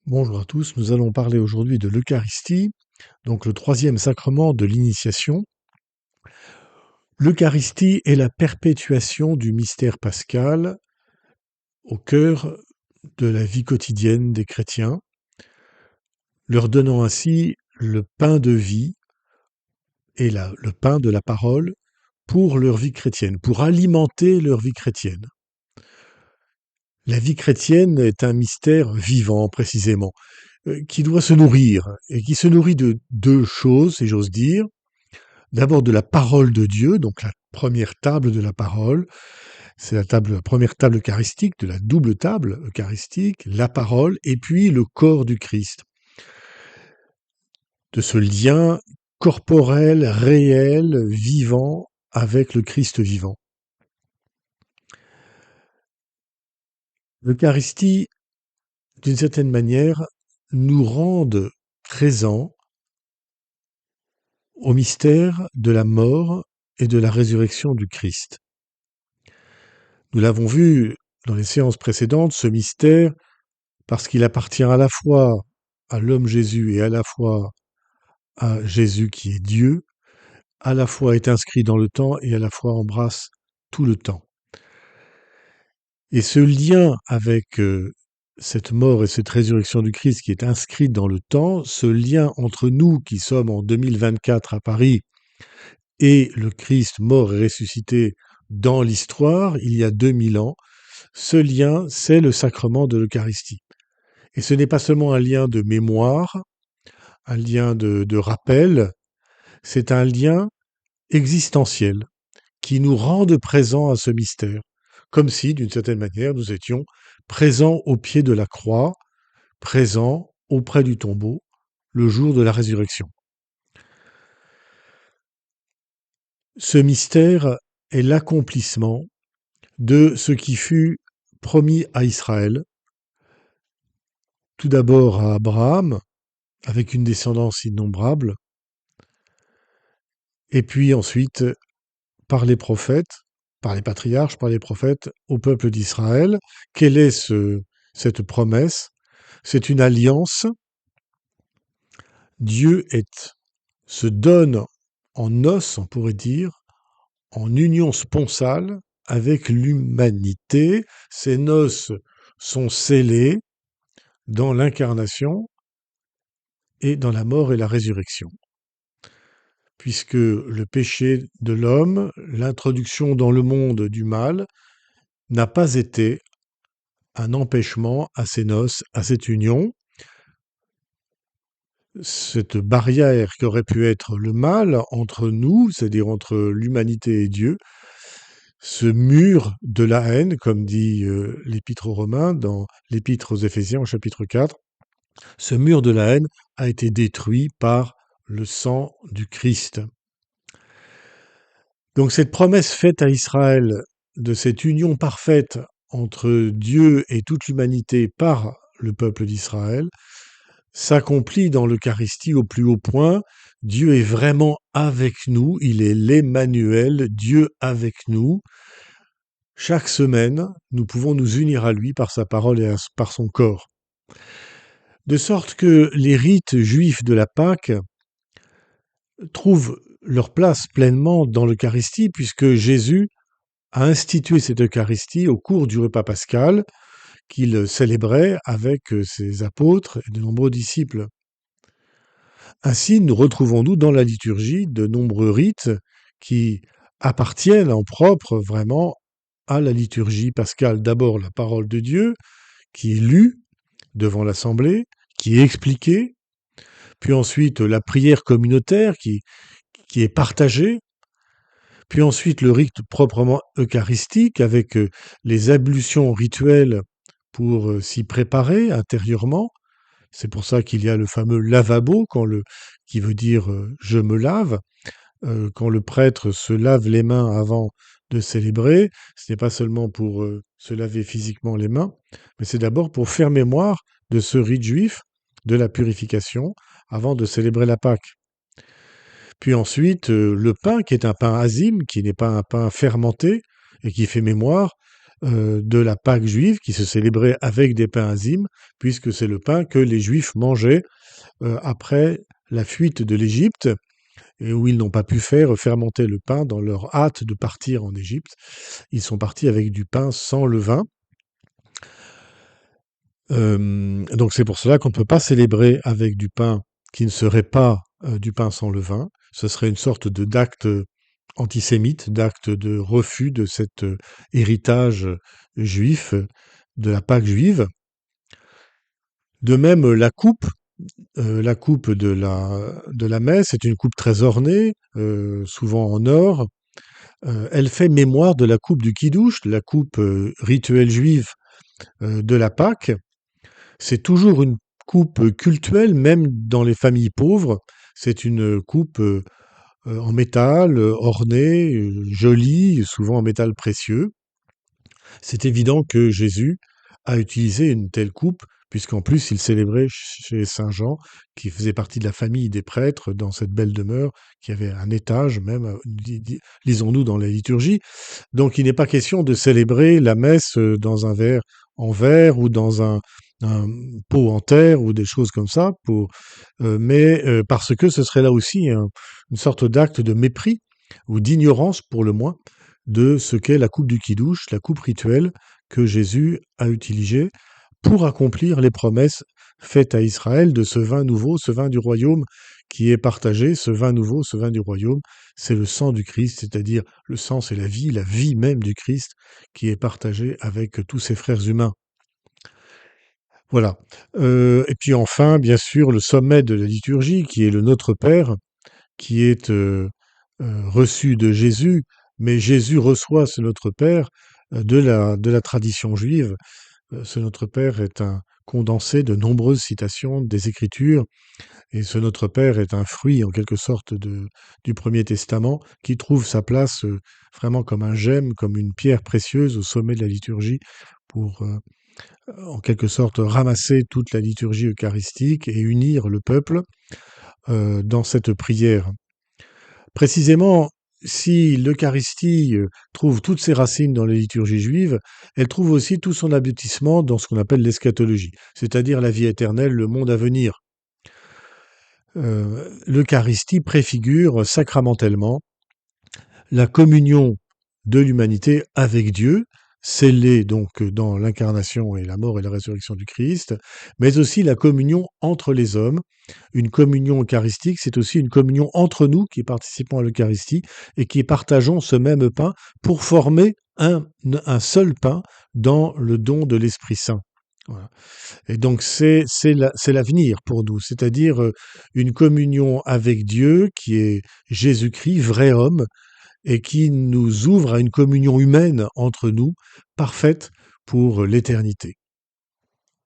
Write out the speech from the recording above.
Bonjour à tous, nous allons parler aujourd'hui de l'Eucharistie, donc le troisième sacrement de l'initiation. L'Eucharistie est la perpétuation du mystère pascal au cœur de la vie quotidienne des chrétiens, leur donnant ainsi le pain de vie et le pain de la parole pour leur vie chrétienne, pour alimenter leur vie chrétienne. La vie chrétienne est un mystère vivant, précisément, qui doit se nourrir, et qui se nourrit de deux choses, si j'ose dire. D'abord de la parole de Dieu, donc la première table de la parole, c'est la première table eucharistique, de la double table eucharistique, la parole, et puis le corps du Christ. De ce lien corporel, réel, vivant, avec le Christ vivant. L'Eucharistie, d'une certaine manière, nous rend présents au mystère de la mort et de la résurrection du Christ. Nous l'avons vu dans les séances précédentes, ce mystère, parce qu'il appartient à la fois à l'homme Jésus et à la fois à Jésus qui est Dieu, à la fois est inscrit dans le temps et à la fois embrasse tout le temps. Et ce lien avec cette mort et cette résurrection du Christ qui est inscrite dans le temps, ce lien entre nous qui sommes en 2024 à Paris et le Christ mort et ressuscité dans l'histoire, il y a 2000 ans, ce lien, c'est le sacrement de l'Eucharistie. Et ce n'est pas seulement un lien de mémoire, un lien de rappel, c'est un lien existentiel qui nous rend présents à ce mystère, comme si, d'une certaine manière, nous étions présents au pied de la croix, présents auprès du tombeau, le jour de la résurrection. Ce mystère est l'accomplissement de ce qui fut promis à Israël, tout d'abord à Abraham, avec une descendance innombrable, et puis ensuite par les prophètes, par les patriarches, par les prophètes, au peuple d'Israël. Quelle est cette promesse? C'est une alliance. Dieu se donne en os, on pourrait dire, en union sponsale avec l'humanité. Ces noces sont scellées dans l'incarnation et dans la mort et la résurrection. Puisque le péché de l'homme, l'introduction dans le monde du mal, n'a pas été un empêchement à ces noces, à cette union. Cette barrière qui aurait pu être le mal entre nous, c'est-à-dire entre l'humanité et Dieu, ce mur de la haine, comme dit l'Épître aux Romains dans l'Épître aux Éphésiens au chapitre 4, ce mur de la haine a été détruit par le sang du Christ. Donc cette promesse faite à Israël de cette union parfaite entre Dieu et toute l'humanité par le peuple d'Israël s'accomplit dans l'Eucharistie au plus haut point. Dieu est vraiment avec nous, il est l'Emmanuel, Dieu avec nous. Chaque semaine, nous pouvons nous unir à lui par sa parole et par son corps. De sorte que les rites juifs de la Pâque trouvent leur place pleinement dans l'Eucharistie, puisque Jésus a institué cette Eucharistie au cours du repas pascal qu'il célébrait avec ses apôtres et de nombreux disciples. Ainsi, nous retrouvons-nous dans la liturgie de nombreux rites qui appartiennent en propre vraiment à la liturgie pascale. D'abord la parole de Dieu qui est lue devant l'assemblée, qui est expliquée, puis ensuite la prière communautaire qui est partagée, puis ensuite le rite proprement eucharistique avec les ablutions rituelles pour s'y préparer intérieurement. C'est pour ça qu'il y a le fameux lavabo qui veut dire je me lave. Quand le prêtre se lave les mains avant de célébrer, ce n'est pas seulement pour se laver physiquement les mains, mais c'est d'abord pour faire mémoire de ce rite juif de la purification avant de célébrer la Pâque. Puis ensuite, le pain, qui est un pain azime, qui n'est pas un pain fermenté et qui fait mémoire de la Pâque juive qui se célébrait avec des pains azim, puisque c'est le pain que les Juifs mangeaient après la fuite de l'Égypte, et où ils n'ont pas pu faire fermenter le pain dans leur hâte de partir en Égypte. Ils sont partis avec du pain sans levain. Donc c'est pour cela qu'on ne peut pas célébrer avec du pain qui ne serait pas du pain sans levain. Ce serait une sorte de d'acte antisémite, d'acte de refus de cet héritage juif, de la Pâque juive. De même, la coupe de la messe est une coupe très ornée, souvent en or. Elle fait mémoire de la coupe du Kiddush, de la coupe rituelle juive de la Pâque. C'est toujours une coupe cultuelle, même dans les familles pauvres. C'est une coupe en métal, ornée, jolie, souvent en métal précieux. C'est évident que Jésus a utilisé une telle coupe, puisqu'en plus il célébrait chez Saint Jean, qui faisait partie de la famille des prêtres dans cette belle demeure, qui avait un étage même, lisons-nous dans la liturgie. Donc il n'est pas question de célébrer la messe dans un verre en verre ou dans un pot en terre ou des choses comme ça, mais parce que ce serait là aussi une sorte d'acte de mépris ou d'ignorance pour le moins de ce qu'est la coupe du Kiddush, la coupe rituelle que Jésus a utilisée pour accomplir les promesses faites à Israël de ce vin nouveau, ce vin du royaume qui est partagé, ce vin nouveau, ce vin du royaume, c'est le sang du Christ, c'est-à-dire le sang, c'est la vie même du Christ qui est partagée avec tous ses frères humains. Voilà. Et puis enfin, bien sûr, le sommet de la liturgie, qui est le Notre Père, qui est reçu de Jésus, mais Jésus reçoit ce Notre Père de la tradition juive. Ce Notre Père est un condensé de nombreuses citations des Écritures, et ce Notre Père est un fruit en quelque sorte du Premier Testament qui trouve sa place vraiment comme un gemme, comme une pierre précieuse au sommet de la liturgie pour en quelque sorte ramasser toute la liturgie eucharistique et unir le peuple dans cette prière. Précisément, si l'Eucharistie trouve toutes ses racines dans les liturgies juives, elle trouve aussi tout son aboutissement dans ce qu'on appelle l'eschatologie, c'est-à-dire la vie éternelle, le monde à venir. L'Eucharistie préfigure sacramentellement la communion de l'humanité avec Dieu, scellée donc dans l'incarnation et la mort et la résurrection du Christ, mais aussi la communion entre les hommes. Une communion eucharistique, c'est aussi une communion entre nous qui participons à l'Eucharistie et qui partageons ce même pain pour former un seul pain dans le don de l'Esprit Saint. Voilà. Et donc c'est l'avenir pour nous, c'est-à-dire une communion avec Dieu qui est Jésus-Christ, vrai homme, et qui nous ouvre à une communion humaine entre nous, parfaite pour l'éternité.